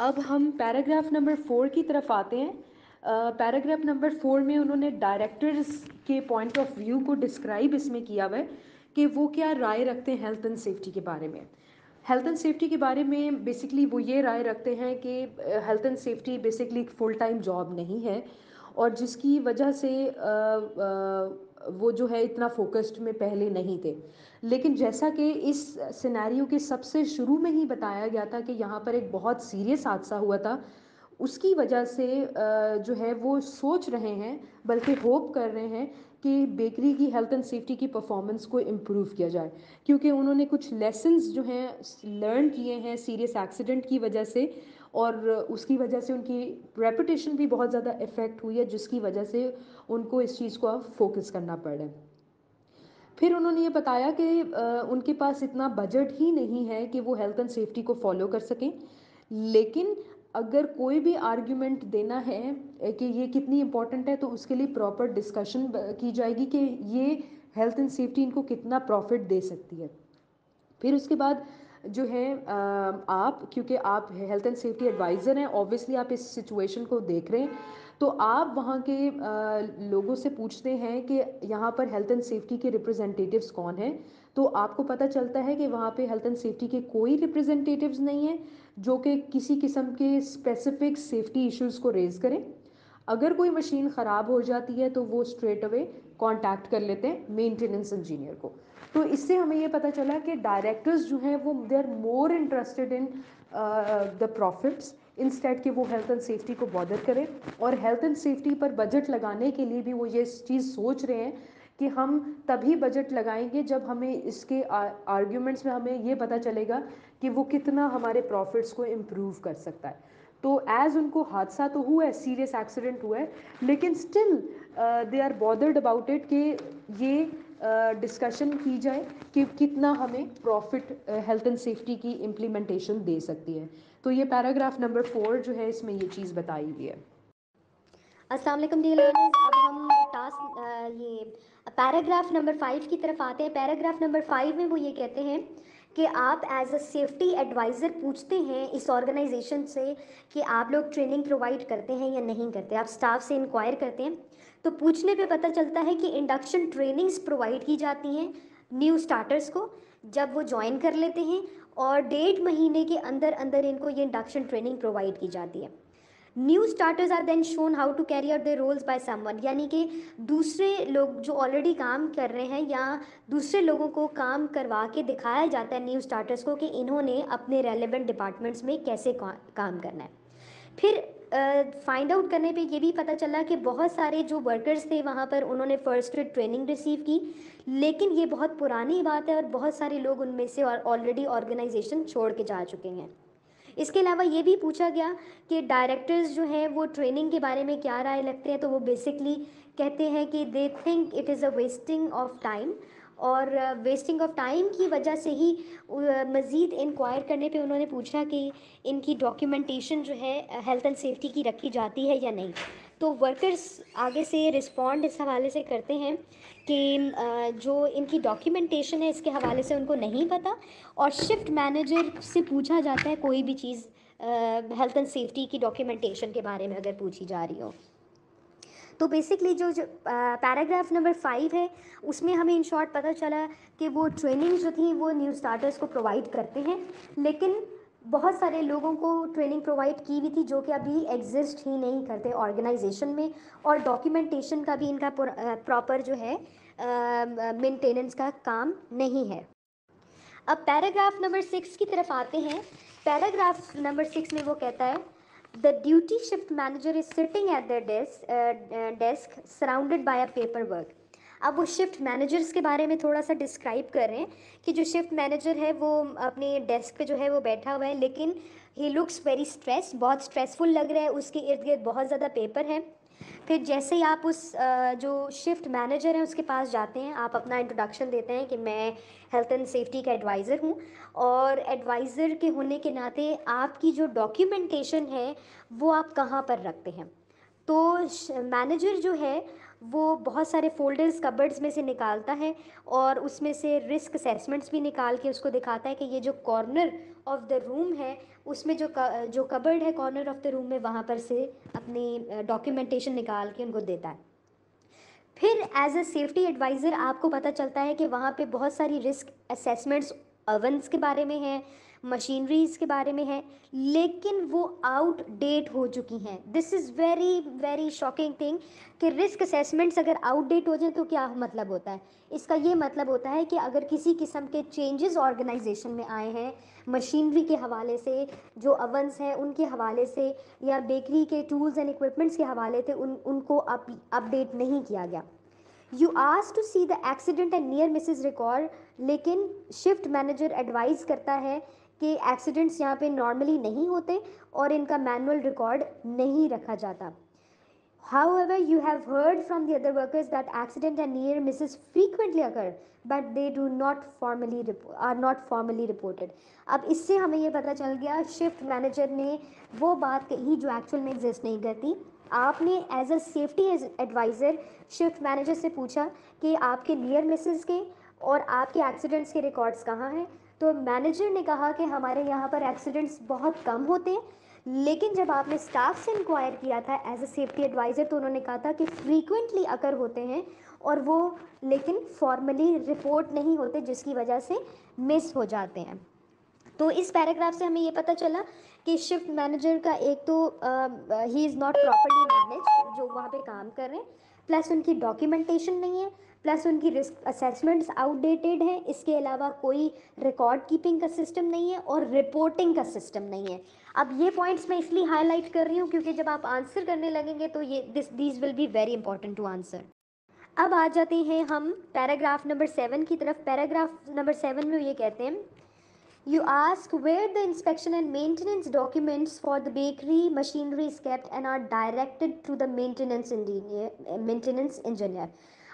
अब हम paragraph number 4 की तरफ आते हैं। पैराग्राफ नंबर 4 में उन्होंने डायरेक्टर्स के पॉइंट ऑफ व्यू को डिस्क्राइब इसमें किया हुआ है कि वो क्या राय रखते हैं हेल्थ एंड सेफ्टी के बारे में। हेल्थ एंड सेफ्टी के बारे में बेसिकली वो ये राय रखते हैं कि हेल्थ एंड सेफ्टी बेसिकली एक फुल टाइम जॉब नहीं है, और जिसकी वजह से वो जो है इतना फोकस्ड में पहले नहीं थे। लेकिन जैसा कि इस सिनेरियो के सबसे शुरू में ही बताया गया था कि यहाँ पर एक बहुत सीरियस हादसा हुआ था, उसकी वजह से जो है वो सोच रहे हैं, बल्कि होप कर रहे हैं कि बेकरी की हेल्थ एंड सेफ्टी की परफॉर्मेंस को इम्प्रूव किया जाए, क्योंकि उन्होंने कुछ लेसन्स जो हैं लर्न किए हैं सीरियस एक्सीडेंट की वजह से, और उसकी वजह से उनकी रेपुटेशन भी बहुत ज़्यादा इफ़ेक्ट हुई है, जिसकी वजह से उनको इस चीज़ को अब फोकस करना पड़ रहा है। फिर उन्होंने ये बताया कि उनके पास इतना बजट ही नहीं है कि वो हेल्थ एंड सेफ्टी को फॉलो कर सकें, लेकिन अगर कोई भी आर्ग्यूमेंट देना है कि ये कितनी इम्पोर्टेंट है, तो उसके लिए प्रॉपर डिस्कशन की जाएगी कि ये हेल्थ एंड सेफ्टी इनको कितना प्रॉफिट दे सकती है। फिर उसके बाद जो है आप, क्योंकि आप हेल्थ एंड सेफ्टी एडवाइज़र हैं, ऑब्वियसली आप इस सिचुएशन को देख रहे हैं, तो आप वहाँ के लोगों से पूछते हैं कि यहाँ पर हेल्थ एंड सेफ्टी के रिप्रेजेंटेटिव्स कौन हैं। तो आपको पता चलता है कि वहाँ पे हेल्थ एंड सेफ्टी के कोई रिप्रेजेंटेटिव्स नहीं हैं जो कि किसी किस्म के स्पेसिफिक सेफ्टी इश्यूज़ को रेज़ करें। अगर कोई मशीन ख़राब हो जाती है तो वो स्ट्रेट अवे कांटेक्ट कर लेते हैं मेंटेनेंस इंजीनियर को। तो इससे हमें ये पता चला कि डायरेक्टर्स जो हैं वो they are more interested in the profits instead कि वो हेल्थ एंड सेफ्टी को बॉदर करें, और हेल्थ एंड सेफ्टी पर बजट लगाने के लिए भी वो ये चीज़ सोच रहे हैं कि हम तभी बजट लगाएंगे जब हमें इसके आर्ग्यूमेंट्स में हमें ये पता चलेगा कि वो कितना हमारे प्रॉफिट्स को इम्प्रूव कर सकता है। तो एज उनको हादसा तो हुआ है, सीरियस एक्सीडेंट हुआ है, लेकिन still they are bothered about it कि ये डिस्कशन की जाए कि कितना हमें प्रॉफिट हेल्थ एंड सेफ्टी की इम्प्लीमेंटेशन दे सकती है। तो ये पैराग्राफ नंबर 4 जो है इसमें ये चीज़ बताई हुई है। अस्सलाम वालेकुम डियर लर्नर्स। अब हम ये पैराग्राफ नंबर 5 की तरफ आते हैं। पैराग्राफ नंबर 5 में वो ये कहते हैं कि आप एज अ सेफ्टी एडवाइज़र पूछते हैं इस ऑर्गेनाइजेशन से कि आप लोग ट्रेनिंग प्रोवाइड करते हैं या नहीं करते। आप स्टाफ से इंक्वायर करते हैं, तो पूछने पे पता चलता है कि इंडक्शन ट्रेनिंग्स प्रोवाइड की जाती हैं न्यू स्टार्टर्स को जब वो ज्वाइन कर लेते हैं, और 1.5 महीने के अंदर अंदर इनको ये इंडक्शन ट्रेनिंग प्रोवाइड की जाती है। New starters are then shown how to carry out their roles by someone, यानी कि दूसरे लोग जो ऑलरेडी काम कर रहे हैं या दूसरे लोगों को काम करवा के दिखाया जाता है न्यू स्टार्टर्स को कि इन्होंने अपने रेलेवेंट डिपार्टमेंट्स में कैसे काम करना है। फिर फाइंड आउट करने पे ये भी पता चला कि बहुत सारे जो वर्कर्स थे वहाँ पर उन्होंने फर्स्ट एड ट्रेनिंग रिसीव की, लेकिन ये बहुत पुरानी बात है और बहुत सारे लोग उनमें से ऑलरेडी ऑर्गेनाइजेशन छोड़ के जा चुके हैं। इसके अलावा ये भी पूछा गया कि डायरेक्टर्स जो हैं वो ट्रेनिंग के बारे में क्या राय रखते हैं, तो वो बेसिकली कहते हैं कि they think it is a wasting of time, और वेस्टिंग ऑफ टाइम की वजह से ही मज़ीद इंक्वायर करने पे उन्होंने पूछा कि इनकी डॉक्यूमेंटेशन जो है हेल्थ एंड सेफ्टी की रखी जाती है या नहीं। तो वर्कर्स आगे से रिस्पॉन्ड इस हवाले से करते हैं कि जो इनकी डॉक्यूमेंटेशन है इसके हवाले से उनको नहीं पता, और शिफ्ट मैनेजर से पूछा जाता है कोई भी चीज़ हेल्थ एंड सेफ्टी की डॉक्यूमेंटेशन के बारे में अगर पूछी जा रही हो। तो बेसिकली जो पैराग्राफ नंबर 5 है उसमें हमें इन शॉर्ट पता चला कि वो ट्रेनिंग जो थी वो न्यू स्टार्टर्स को प्रोवाइड करते हैं, लेकिन बहुत सारे लोगों को ट्रेनिंग प्रोवाइड की भी थी जो कि अभी एग्जिस्ट ही नहीं करते ऑर्गेनाइजेशन में, और डॉक्यूमेंटेशन का भी इनका प्रॉपर जो है मेंटेनेंस का काम नहीं है। अब पैराग्राफ नंबर 6 की तरफ आते हैं। पैराग्राफ नंबर 6 में वो कहता है the duty shift manager is sitting at there desk surrounded by a paper work. अब वो शिफ्ट मैनेजर्स के बारे में थोड़ा सा डिस्क्राइब कर रहे हैं कि जो शिफ्ट मैनेजर है वो अपने डेस्क पे जो है वो बैठा हुआ है, लेकिन ही लुक्स वेरी स्ट्रेस, बहुत स्ट्रेसफुल लग रहा है, उसके इर्द गिर्द बहुत ज़्यादा पेपर है। फिर जैसे ही आप उस जो शिफ्ट मैनेजर है उसके पास जाते हैं, आप अपना इंट्रोडक्शन देते हैं कि मैं हेल्थ एंड सेफ्टी का एडवाइज़र हूँ, और एडवाइज़र के होने के नाते आपकी जो डॉक्यूमेंटेशन है वो आप कहाँ पर रखते हैं। तो मैनेजर जो है वो बहुत सारे फ़ोल्डर्स कबर्ड्स में से निकालता है और उसमें से रिस्क असेसमेंट्स भी निकाल के उसको दिखाता है कि ये जो कॉर्नर ऑफ द रूम है उसमें जो कबर्ड है कॉर्नर ऑफ द रूम में, वहाँ पर से अपनी डॉक्यूमेंटेशन निकाल के उनको देता है। फिर एज अ सेफ्टी एडवाइज़र आपको पता चलता है कि वहाँ पे बहुत सारी रिस्क असेसमेंट्स ओवंस के बारे में हैं, मशीनरीज़ के बारे में है, लेकिन वो आउटडेट हो चुकी हैं। This is very very shocking thing कि रिस्क असेसमेंट्स अगर आउटडेट हो जाए तो क्या मतलब होता है? इसका ये मतलब होता है कि अगर किसी किस्म के चेंजेस ऑर्गेनाइजेशन में आए हैं, मशीनरी के हवाले से, जो ओवंस हैं उनके हवाले से, या बेकरी के टूल्स एंड इक्विपमेंट्स के हवाले से उनको अपडेट नहीं किया गया। You ask to see the accident and near misses record, लेकिन शिफ्ट मैनेजर एडवाइस करता है कि एक्सीडेंट्स यहाँ पे नॉर्मली नहीं होते और इनका मैनुअल रिकॉर्ड नहीं रखा जाता। However, you have heard from the other workers that accident and near misses frequently occur, but they do not are not formally reported. अब इससे हमें ये पता चल गया शिफ्ट मैनेजर ने वो बात कही जो एक्चुअल में एग्जिस्ट नहीं करती। आपने as a safety adviser shift manager से पूछा कि आपके नियर मिसेस के और आपके एक्सीडेंट्स के रिकॉर्ड्स कहाँ हैं, तो मैनेजर ने कहा कि हमारे यहाँ पर एक्सीडेंट्स बहुत कम होते हैं, लेकिन जब आपने स्टाफ से इंक्वायर किया था एज अ सेफ्टी एडवाइज़र तो उन्होंने कहा था कि फ्रीक्वेंटली अकर होते हैं और वो लेकिन फॉर्मली रिपोर्ट नहीं होते, जिसकी वजह से मिस हो जाते हैं। तो इस पैराग्राफ से हमें ये पता चला कि शिफ्ट मैनेजर का एक तो he is not properly manage जो वहाँ पे काम कर रहे हैं, प्लस उनकी डॉक्यूमेंटेशन नहीं है, प्लस उनकी रिस्क असेसमेंट्स आउटडेटेड हैं, इसके अलावा कोई रिकॉर्ड कीपिंग का सिस्टम नहीं है और रिपोर्टिंग का सिस्टम नहीं है। अब ये पॉइंट्स मैं इसलिए हाईलाइट कर रही हूँ क्योंकि जब आप आंसर करने लगेंगे तो ये these will be very important to answer. अब आ जाते हैं हम पैराग्राफ नंबर 7 की तरफ। पैराग्राफ नंबर 7 में ये कहते हैं, you ask where the inspection and maintenance documents for the bakery machinery is kept and are directed to the maintenance engineer।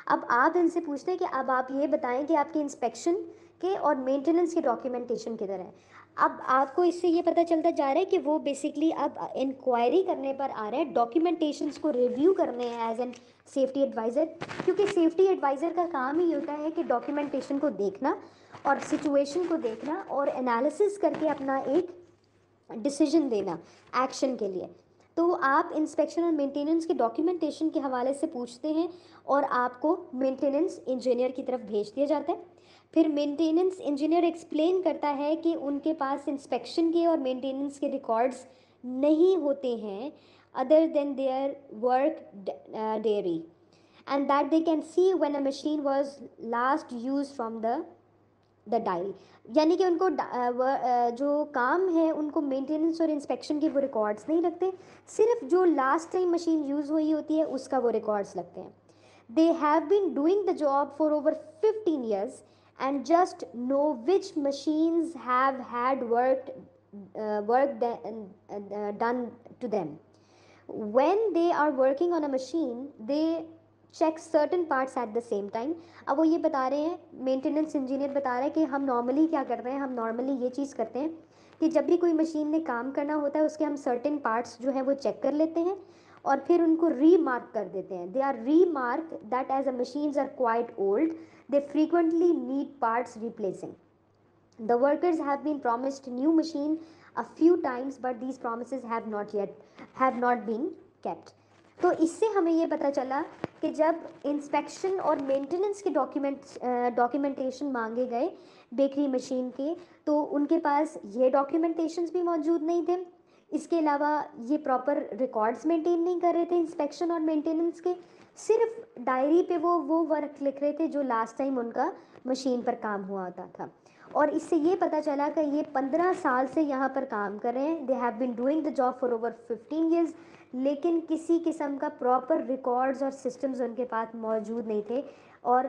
अब आप इनसे पूछते हैं कि अब आप ये बताएं कि आपके इंस्पेक्शन के और मेंटेनेंस के डॉक्यूमेंटेशन किधर है। अब आपको इससे ये पता चलता जा रहा है कि वो बेसिकली अब इंक्वायरी करने पर आ रहे हैं, डॉक्यूमेंटेशंस को रिव्यू करने हैं एज एन सेफ्टी एडवाइज़र, क्योंकि सेफ्टी एडवाइज़र का काम ही होता है कि डॉक्यूमेंटेशन को देखना और सिचुएशन को देखना और एनालिसिस करके अपना एक डिसीजन देना एक्शन के लिए। तो आप इंस्पेक्शन और मेंटेनेंस के डॉक्यूमेंटेशन के हवाले से पूछते हैं और आपको मेंटेनेंस इंजीनियर की तरफ भेज दिया जाता है। फिर मेंटेनेंस इंजीनियर एक्सप्लेन करता है कि उनके पास इंस्पेक्शन के और मेंटेनेंस के रिकॉर्ड्स नहीं होते हैं other than their work dairy and that they can see when a machine was last used from the diary. यानी कि उनको जो काम है उनको मेंटेनेंस और इंस्पेक्शन के वो रिकॉर्ड्स नहीं रखते, सिर्फ जो लास्ट टाइम मशीन यूज़ हुई होती है उसका वो रिकॉर्ड्स लगते हैं। They have been doing the job for over 15 years and just know which machines have had work done to them. When they are working on a machine, they check certain parts at the same time। अब वो ये बता रहे हैं, maintenance engineer बता रहे हैं कि हम नॉर्मली क्या करते हैं, हम नॉर्मली ये चीज़ करते हैं कि जब भी कोई मशीन में काम करना होता है उसके हम सर्टेन पार्ट्स जो हैं वो चेक कर लेते हैं और फिर उनको रीमार्क कर देते हैं। They are remark that as a machines are quite old, they frequently need parts replacing. The workers have been promised new machine a few times, but these promises have not been kept. तो इससे हमें ये पता चला कि जब inspection और maintenance के डॉक्यूमेंटेशन मांगे गए बेकरी मशीन के, तो उनके पास ये डॉक्यूमेंटेशंस भी मौजूद नहीं थे। इसके अलावा ये प्रॉपर रिकॉर्ड्स मेंटेन नहीं कर रहे थे इंस्पेक्शन और मेंटेनेंस के, सिर्फ डायरी पे वो वर्क लिख रहे थे जो लास्ट टाइम उनका मशीन पर काम हुआ होता था। और इससे ये पता चला कि ये 15 साल से यहाँ पर काम कर रहे हैं। They have been doing the job for over 15 years, लेकिन किसी किस्म का प्रॉपर रिकॉर्ड्स और सिस्टम्स उनके पास मौजूद नहीं थे और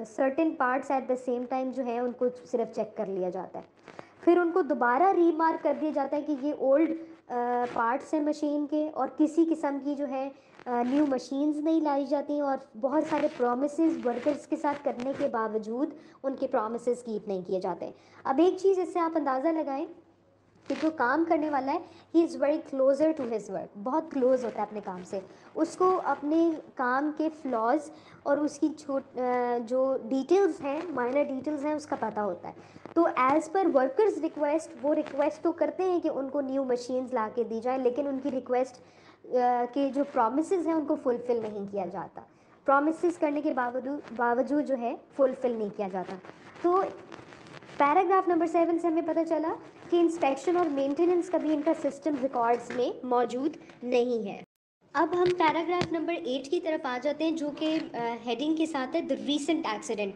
certain parts at the same time जो है उनको सिर्फ चेक कर लिया जाता है। फिर उनको दोबारा रीमार्क कर दिया जाता है कि ये ओल्ड पार्ट्स हैं मशीन के और किसी किस्म की जो है न्यू मशीन्स नहीं लाई जाती और बहुत सारे प्रॉमिसेस वर्कर्स के साथ करने के बावजूद उनके प्रॉमिसेस कीप नहीं किए जाते। अब एक चीज़ इससे आप अंदाज़ा लगाएं कि जो काम करने वाला है he is very closer to his work, बहुत क्लोज होता है अपने काम से, उसको अपने काम के फ्लॉज और उसकी जो डिटेल्स हैं, माइनर डिटेल्स हैं, उसका पता होता है। तो एज़ पर वर्कर्स रिक्वेस्ट वो रिक्वेस्ट तो करते हैं कि उनको न्यू मशीन्स ला के दी जाए, लेकिन उनकी रिक्वेस्ट के जो प्रोमिसेस हैं उनको फुलफ़िल नहीं किया जाता, प्रोमिसेस करने के बावजूद जो है फुलफ़िल नहीं किया जाता। तो पैराग्राफ नंबर 7 से हमें पता चला कि इंस्पेक्शन और मेंटेनेंस का भी इनका सिस्टम रिकॉर्ड्स में मौजूद नहीं है। अब हम पैराग्राफ नंबर 8 की तरफ आ जाते हैं, जो कि हेडिंग के साथ है द रीसेंट एक्सीडेंट।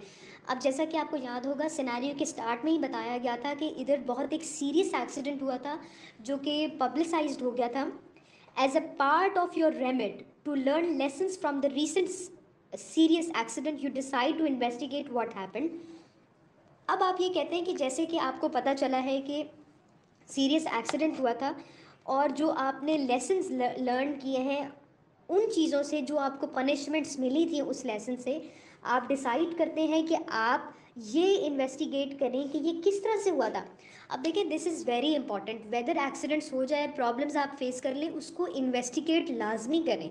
अब जैसा कि आपको याद होगा, सिनेरियो के स्टार्ट में ही बताया गया था कि इधर बहुत एक सीरियस एक्सीडेंट हुआ था जो कि पब्लिसाइज्ड हो गया था। As a part of your remit to learn lessons from the recent serious accident you decide to investigate what happened. अब आप ये कहते हैं कि जैसे कि आपको पता चला है कि सीरियस एक्सीडेंट हुआ था और जो आपने लेसन्स लर्न किए हैं उन चीज़ों से, जो आपको पनिशमेंट्स मिली थी उस लेसन से, आप डिसाइड करते हैं कि आप ये इन्वेस्टिगेट करें कि ये किस तरह से हुआ था। अब देखिए, this is very important, whether accidents हो जाए, प्रॉब्लम्स आप फेस कर लें, उसको इन्वेस्टिगेट लाजमी करें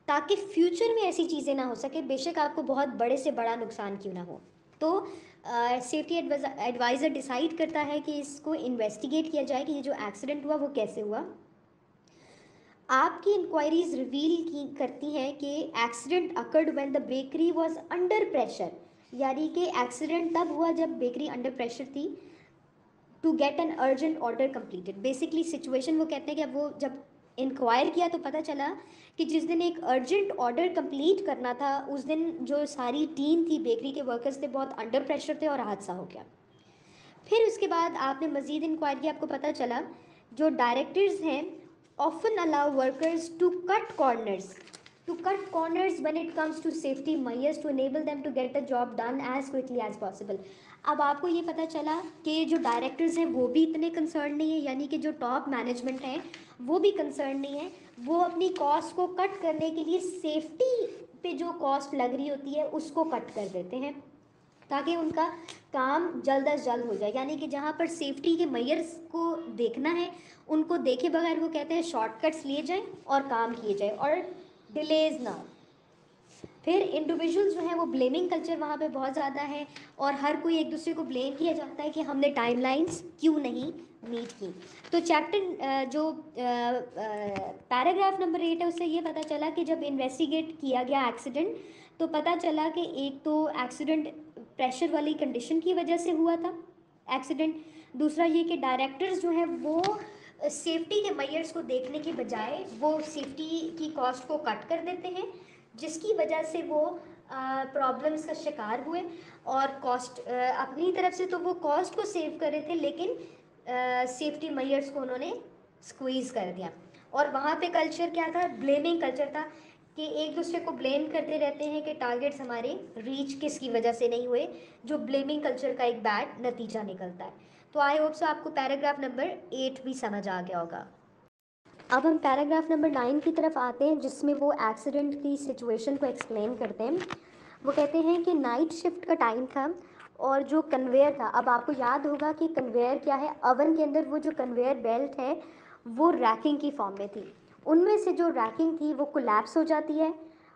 ताकि फ्यूचर में ऐसी चीज़ें ना हो सके, बेशक आपको बहुत बड़े से बड़ा नुकसान क्यों ना हो। तो सेफ्टी एडवाइज़र डिसाइड करता है कि इसको इन्वेस्टिगेट किया जाए कि ये जो एक्सीडेंट हुआ वो कैसे हुआ। आपकी इंक्वायरीज रिवील करती हैं कि accident occurred when the bakery was under pressure, यानी कि एक्सीडेंट तब हुआ जब बेकरी अंडर प्रेशर थी to get an urgent order completed. Basically situation वो कहते हैं कि अब वो जब इंक्वायर किया तो पता चला कि जिस दिन एक अर्जेंट ऑर्डर कंप्लीट करना था उस दिन जो सारी टीम थी, बेकरी के वर्कर्स थे, बहुत अंडर प्रेशर थे और हादसा हो गया। फिर उसके बाद आपने मज़ीद इंक्वायर किया, आपको पता चला जो डायरेक्टर्स हैं often allow workers to cut corners when it comes to safety measures to enable them to get the job done as quickly as possible। अब आपको ये पता चला कि जो डायरेक्टर्स हैं वो भी इतने कंसर्न नहीं है, यानी कि जो टॉप मैनेजमेंट है वो भी कंसर्न नहीं है, वो अपनी कॉस्ट को कट करने के लिए सेफ्टी पे जो कॉस्ट लग रही होती है उसको कट कर देते हैं ताकि उनका काम जल्द अज जल्द हो जाए। यानी कि जहाँ पर सेफ्टी के मेजर्स को देखना है उनको देखे बगैर वो कहते हैं शॉर्टकट्स लिए जाएं और काम किए जाए और डिलेज ना हो। फिर इंडिविजुअल्स जो हैं वो ब्लेमिंग कल्चर वहाँ पे बहुत ज़्यादा है और हर कोई एक दूसरे को ब्लेम किया जाता है कि हमने टाइमलाइंस क्यों नहीं मीट की। तो चैप्टर जो पैराग्राफ नंबर 8 है उससे ये पता चला कि जब इन्वेस्टिगेट किया गया एक्सीडेंट तो पता चला कि एक तो एक्सीडेंट प्रेशर वाली कंडीशन की वजह से हुआ था एक्सीडेंट, दूसरा ये कि डायरेक्टर्स जो हैं वो सेफ्टी के मेजर्स को देखने के बजाय वो सेफ्टी की कॉस्ट को कट कर देते हैं, जिसकी वजह से वो प्रॉब्लम्स का शिकार हुए और कॉस्ट अपनी तरफ से तो वो कॉस्ट को सेव कर रहे थे लेकिन सेफ्टी मेजर्स को उन्होंने स्क्वीज़ कर दिया। और वहाँ पे कल्चर क्या था, ब्लेमिंग कल्चर था कि एक दूसरे को ब्लेम करते रहते हैं कि टारगेट्स हमारे रीच किसकी वजह से नहीं हुए, जो ब्लेमिंग कल्चर का एक बैड नतीजा निकलता है। तो आई होप सो आपको पैराग्राफ नंबर 8 भी समझ आ गया होगा। अब हम पैराग्राफ नंबर 9 की तरफ आते हैं जिसमें वो एक्सीडेंट की सिचुएशन को एक्सप्लेन करते हैं। वो कहते हैं कि नाइट शिफ्ट का टाइम था और जो कन्वेयर था, अब आपको याद होगा कि कन्वेयर क्या है, ओवन के अंदर वो जो कन्वेयर बेल्ट है वो रैकिंग की फॉर्म में थी, उनमें से जो रैकिंग थी वो कोलैप्स हो जाती है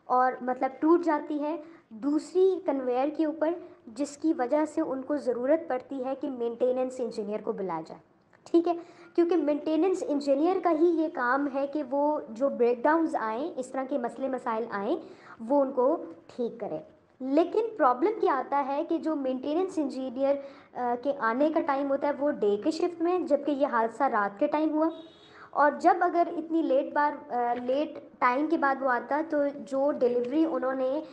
और मतलब टूट जाती है दूसरी कन्वेयर के ऊपर, जिसकी वजह से उनको ज़रूरत पड़ती है कि मेंटेनेंस इंजीनियर को बुलाया जाए। ठीक है, क्योंकि मेंटेनेंस इंजीनियर का ही ये काम है कि वो जो ब्रेकडाउन्स आएँ, इस तरह के मसले मसाइल आएँ, वो उनको ठीक करें। लेकिन प्रॉब्लम क्या आता है कि जो मेंटेनेंस इंजीनियर के आने का टाइम होता है वो डे के शिफ्ट में, जबकि ये हादसा रात के टाइम हुआ। और जब अगर इतनी लेट टाइम के बाद वो आता तो जो डिलीवरी उन्होंने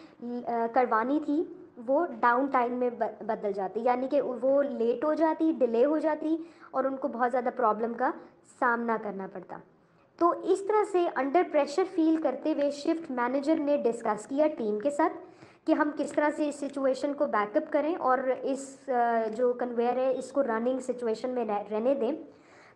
करवानी थी वो डाउन टाइम में बदल जाती, यानी कि वो लेट हो जाती, डिले हो जाती और उनको बहुत ज़्यादा प्रॉब्लम का सामना करना पड़ता। तो इस तरह से अंडर प्रेशर फील करते हुए शिफ्ट मैनेजर ने डिस्कस किया टीम के साथ कि हम किस तरह से इस सिचुएशन को बैकअप करें और इस जो कन्वेयर है इसको रनिंग सिचुएशन में रहने दें।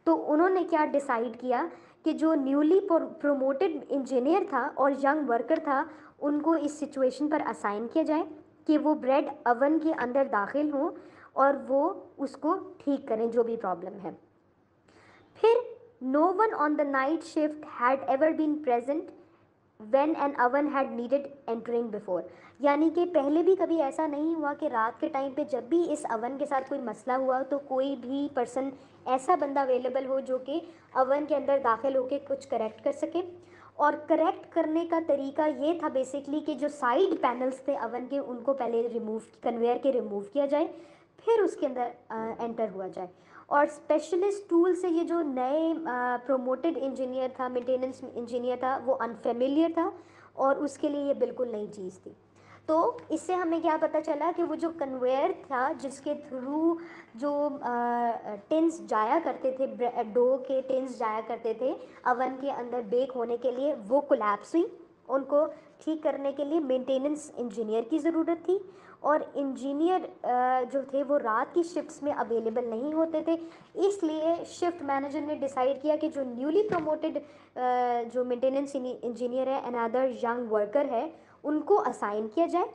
तो उन्होंने क्या डिसाइड किया कि जो न्यूली प्रोमोटेड इंजीनियर था और यंग वर्कर था उनको इस सिचुएशन पर असाइन किया जाए कि वो ब्रेड अवन के अंदर दाखिल हों और वो उसको ठीक करें जो भी प्रॉब्लम है। फिर no one on the night shift had ever been present when an oven had needed entering before, यानी कि पहले भी कभी ऐसा नहीं हुआ कि रात के टाइम पे जब भी इस अवन के साथ कोई मसला हुआ तो कोई भी पर्सन, ऐसा बंदा अवेलेबल हो जो कि अवन के अंदर दाखिल होकर कुछ करेक्ट कर सके। और करेक्ट करने का तरीका ये था बेसिकली कि जो साइड पैनल्स थे अवन के उनको पहले रिमूव, कन्वेयर के रिमूव किया जाए, फिर उसके अंदर एंटर हुआ जाए। और स्पेशलिस्ट टूल से ये जो नए प्रोमोटेड इंजीनियर था, मेंटेनेंस इंजीनियर था, वो अनफेमिलियर था और उसके लिए ये बिल्कुल नई चीज़ थी। तो इससे हमें क्या पता चला कि वो जो कन्वेयर था जिसके थ्रू जो टिन्स जाया करते थे, डो के टिन्स जाया करते थे अवन के अंदर बेक होने के लिए, वो कोलैप्स हुई। उनको ठीक करने के लिए मेंटेनेंस इंजीनियर की ज़रूरत थी और इंजीनियर जो थे वो रात की शिफ्ट्स में अवेलेबल नहीं होते थे। इसलिए शिफ्ट मैनेजर ने डिसाइड किया कि जो न्यूली प्रमोटेड जो मेंटेनेंस इंजीनियर है, अनदर यंग वर्कर है, उनको असाइन किया जाए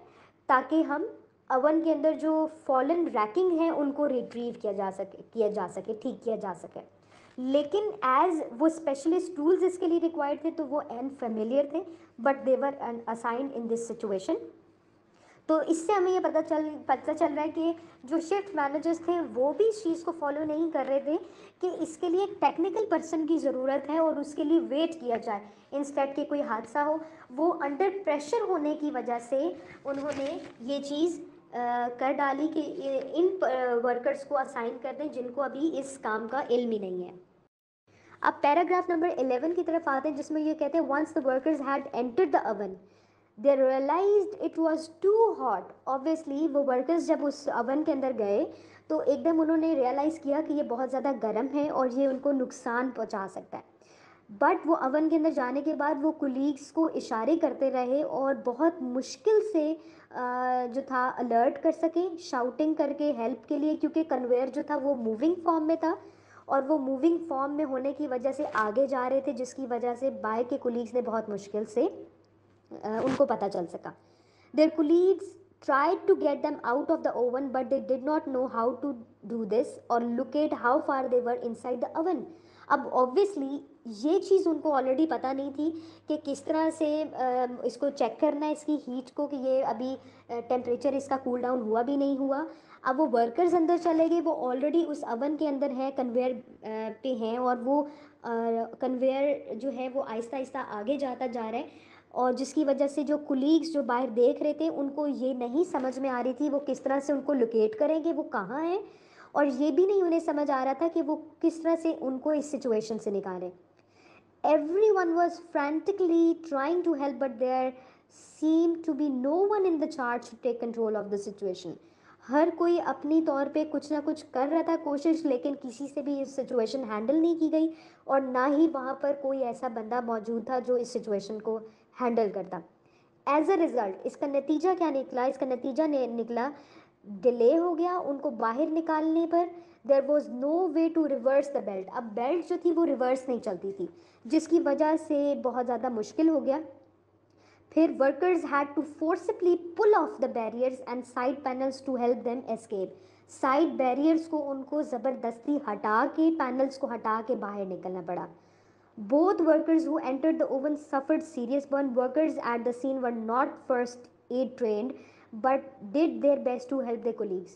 ताकि हम अवन के अंदर जो फॉलन रैकिंग है उनको रिट्रीव किया जा सके, ठीक किया जा सके। लेकिन एज वो स्पेशलिस्ट टूल्स इसके लिए रिक्वायर्ड थे तो वो अनफेमिलियर थे, but they were assigned in this situation. तो इससे हमें ये पता चल रहा है कि जो शिफ्ट मैनेजर्स थे वो भी इस चीज़ को फॉलो नहीं कर रहे थे कि इसके लिए एक टेक्निकल पर्सन की ज़रूरत है और उसके लिए वेट किया जाए इंस्टेड कि कोई हादसा हो। वो अंडर प्रेशर होने की वजह से उन्होंने ये चीज़ कर डाली कि इन वर्कर्स को असाइन कर दें जिनको अभी इस काम का इल्म ही नहीं है। अब पैराग्राफ नंबर 11 की तरफ आते हैं जिसमें ये कहते हैं once the workers had entered the oven they realised it was too hot. Obviously वो वर्कर्स जब उस अवन के अंदर गए तो एकदम उन्होंने रियलाइज़ किया कि ये बहुत ज़्यादा गर्म है और ये उनको नुकसान पहुंचा सकता है। बट वो अवन के अंदर जाने के बाद वो कुलीग्स को इशारे करते रहे और बहुत मुश्किल से जो था अलर्ट कर सके, शाउटिंग करके हेल्प के लिए, क्योंकि कन्वेयर जो था वो मूविंग फॉर्म में था और वो मूविंग फॉर्म में होने की वजह से आगे जा रहे थे, जिसकी वजह से बाय के कुलीग्स ने बहुत मुश्किल से उनको पता चल सका। Their colleagues tried to get them out of the oven but they did not know how to do this or locate how far they were inside the oven. अब ऑब्वियसली ये चीज़ उनको ऑलरेडी पता नहीं थी कि किस तरह से इसको चेक करना है, इसकी हीट को, कि ये अभी टेम्परेचर इसका कूल डाउन हुआ भी नहीं हुआ। अब वो वर्कर्स अंदर चले गए, वो ऑलरेडी उस अवन के अंदर है, कन्वेयर पे हैं और वो कन्वेयर जो है वो आहिस्ता आहिस्ता आगे जाता जा रहा है और जिसकी वजह से जो कुलीग्स जो बाहर देख रहे थे उनको ये नहीं समझ में आ रही थी वो किस तरह से उनको लोकेट करेंगे, वो कहाँ हैं, और ये भी नहीं उन्हें समझ आ रहा था कि वो किस तरह से उनको इस सिचुएशन से निकालें। Everyone was frantically trying to help but there seemed to be no one in the charge to take control of the situation. हर कोई अपनी तौर पे कुछ ना कुछ कर रहा था कोशिश, लेकिन किसी से भी इस सिचुएशन हैंडल नहीं की गई और ना ही वहाँ पर कोई ऐसा बंदा मौजूद था जो इस सिचुएशन को हैंडल करता। एज अ रिज़ल्ट इसका नतीजा क्या निकला? इसका नतीजा निकला डिले हो गया उनको बाहर निकालने पर। There was no way to reverse the belt. अब बेल्ट जो थी वो रिवर्स नहीं चलती थी, जिसकी वजह से बहुत ज़्यादा मुश्किल हो गया। फिर workers had to forcefully pull off the barriers and side panels to help them escape. Side barriers को उनको ज़बरदस्ती हटा के, पैनल्स को हटा के बाहर निकलना पड़ा। Both workers who entered the oven suffered serious burn. Workers at the scene were not first aid trained but did their best to help their colleagues.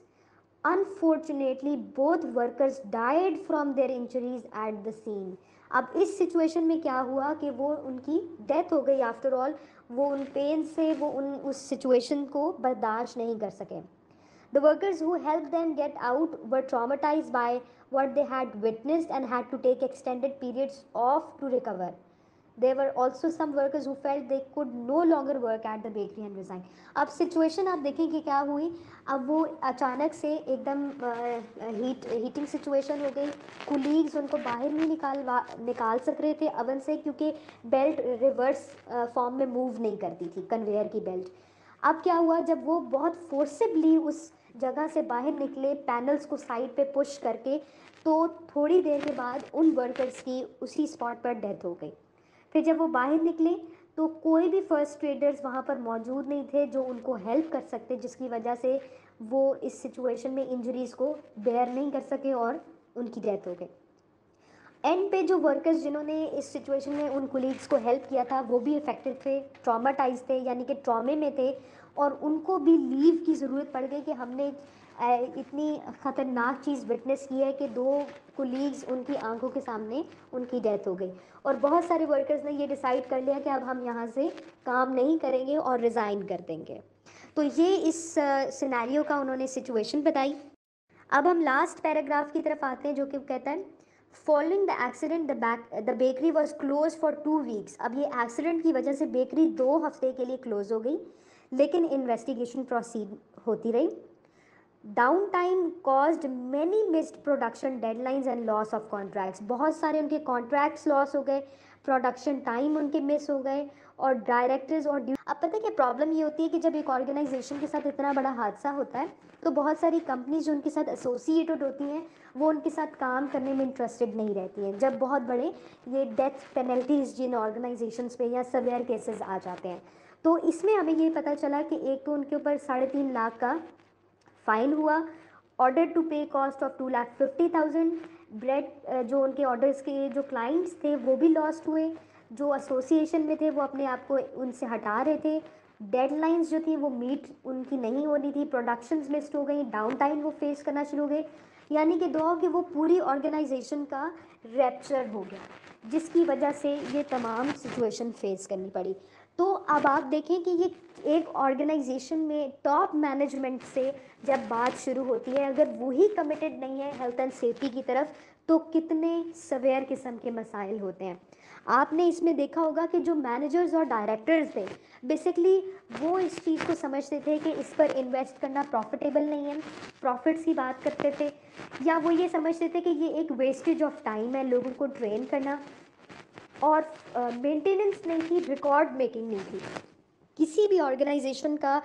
Unfortunately, both workers died from their injuries at the scene. अब इस situation में क्या हुआ कि वो उनकी death हो गई। आफ्टर ऑल वो उन पेन से वो उस सिचुएशन को बर्दाश्त नहीं कर सके। The workers who helped them get out were traumatized by what they had witnessed and had to take extended periods off to recover. There were also some workers who felt they could no longer work at the bakery and resign. अब situation आप देखें कि क्या हुई। अब वो अचानक से एकदम हीटिंग सिचुएशन हो गई। कुलीग्स उनको बाहर नहीं निकाल सक रहे थे अवन से, क्योंकि बेल्ट रिवर्स फॉर्म में मूव नहीं करती थी, कन्वेयर की बेल्ट। अब क्या हुआ, जब वो बहुत फोर्सिबली उस जगह से बाहर निकले पैनल्स को साइड पे पुश करके, तो थोड़ी देर के बाद उन वर्कर्स की उसी स्पॉट पर डेथ हो गई। फिर जब वो बाहर निकले तो कोई भी फर्स्ट एडर्स वहाँ पर मौजूद नहीं थे जो उनको हेल्प कर सकते, जिसकी वजह से वो इस सिचुएशन में इंजरीज़ को बेयर नहीं कर सके और उनकी डेथ हो गई। एंड पे जो वर्कर्स जिन्होंने इस सिचुएशन में उन कोलीग्स को हेल्प किया था वो भी इफेक्टेड थे, ट्रॉमाटाइज थे, यानी कि ट्रॉमे में थे, और उनको भी लीव की ज़रूरत पड़ गई कि हमने इतनी ख़तरनाक चीज़ विटनेस की है कि 2 कोलीग्स उनकी आंखों के सामने उनकी डेथ हो गई, और बहुत सारे वर्कर्स ने ये डिसाइड कर लिया कि अब हम यहाँ से काम नहीं करेंगे और रिज़ाइन कर देंगे। तो ये इस सिनेरियो का उन्होंने सिचुएशन बताई। अब हम लास्ट पैराग्राफ की तरफ आते हैं जो कि कहता है following the accident the bakery was close for 2 weeks. अब ये एक्सीडेंट की वजह से बेकरी 2 हफ्ते के लिए क्लोज हो गई, लेकिन इन्वेस्टिगेशन प्रोसीड होती रही। Down time caused many missed production deadlines and loss of contracts. बहुत सारे उनके कॉन्ट्रैक्ट्स लॉस हो गए, प्रोडक्शन टाइम उनके मिस हो गए, और डायरेक्टर्स और अब पता है कि प्रॉब्लम ये होती है कि जब एक ऑर्गेनाइजेशन के साथ इतना बड़ा हादसा होता है तो बहुत सारी कंपनीज जो उनके साथ एसोसिएटेड होती हैं वो उनके साथ काम करने में इंटरेस्टेड नहीं रहती हैं जब बहुत बड़े ये डेथ पेनल्टीज जिन ऑर्गेनाइजेशंस पे या सवेयर केसेस आ जाते हैं। तो इसमें हमें ये पता चला कि एक तो उनके ऊपर 3.5 लाख का फाइन हुआ, ऑर्डर टू पे कॉस्ट ऑफ 2,50,000, ब्रेड जो उनके ऑर्डर्स के जो क्लाइंट्स थे वो भी लॉस्ट हुए, जो एसोसिएशन में थे वो अपने आप को उनसे हटा रहे थे, डेडलाइंस जो थी वो मीट उनकी नहीं होनी थी, प्रोडक्शंस मिस्ड हो गई, डाउन टाइम वो फेस करना शुरू हो गए, यानी कि दो कि वो पूरी ऑर्गेनाइजेशन का रैप्चर हो गया जिसकी वजह से ये तमाम सिचुएशन फेस करनी पड़ी। तो अब आप देखें कि ये एक ऑर्गेनाइजेशन में टॉप मैनेजमेंट से जब बात शुरू होती है, अगर वही कमिटेड नहीं है हेल्थ एंड सेफ्टी की तरफ तो कितने सवेयर किस्म के मसाइल होते हैं। आपने इसमें देखा होगा कि जो मैनेजर्स और डायरेक्टर्स थे बेसिकली वो इस चीज़ को समझते थे कि इस पर इन्वेस्ट करना प्रॉफिटेबल नहीं है, प्रॉफिट्स की बात करते थे, या वो ये समझते थे कि ये एक वेस्टेज ऑफ टाइम है लोगों को ट्रेन करना, और मेंटेनेंस नहीं थी, रिकॉर्ड मेकिंग नहीं थी। किसी भी ऑर्गेनाइजेशन का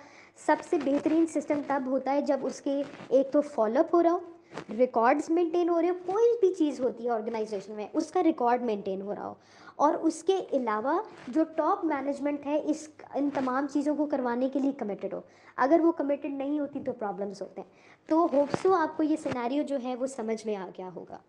सबसे बेहतरीन सिस्टम तब होता है जब उसके एक तो फॉलोअप हो रहा हो, रिकॉर्ड्स मेंटेन हो रहे हो, कोई भी चीज़ होती है ऑर्गेनाइजेशन में उसका रिकॉर्ड मेंटेन हो रहा हो, और उसके अलावा जो टॉप मैनेजमेंट है इन तमाम चीज़ों को करवाने के लिए कमिटेड हो। अगर वो कमिटेड नहीं होती तो प्रॉब्लम्स होते हैं। तो होप्स सो आपको ये सिनेरियो जो है वो समझ में आ गया होगा।